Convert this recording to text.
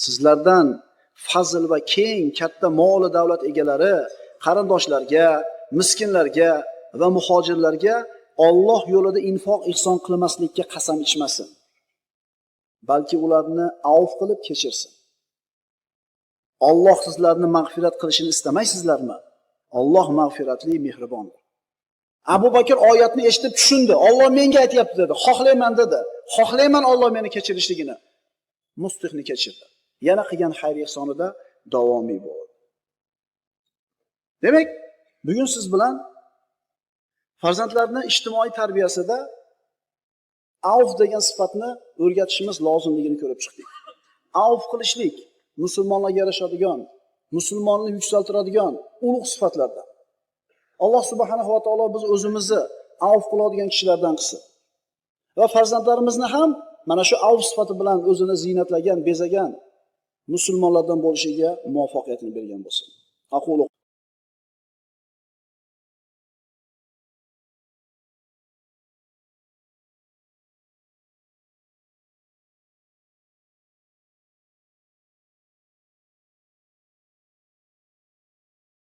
Sizlardan fazl va keng katta mol davlat egalari, qarindoshlarga, miskinlarga va muhojirlarga Alloh yo'lida infoq ihson qilmaslikka qasam ichmasin. Balki ularni avf qilib kechirsin. Alloh sizlarni mag'firat qilishini istamaysizlarmi? Alloh mag'firatli, mehribondir. Abu Bakr oyatni eshitib tushundi. Alloh menga aytayapti dedi. Xohlayman dedi. Xohlayman Alloh meni kechirishligini. Mustihni kechirdi. Yana qilgan xayr ihsonida davomiy bo'ldi. Demak, bugun siz bilan farzandlarning ijtimoiy tarbiyasida avf degan sifatni o'rgatishimiz lozimligini ko'rib chiqdik. Avf qilishlik musulmonlarga yarashadigan, musulmonni yuksaltiradigan ulug' sifatlardan. Alloh subhanahu va taolo biz o'zimizni avf qiladigan kishilardan qilsin. Va farzandlarimizni ham mana shu avf sifati bilan o'zini ziynatlagan, bezagan musulmonlardan bo'lishiga muvaffaqiyatini bergan bo'lsin.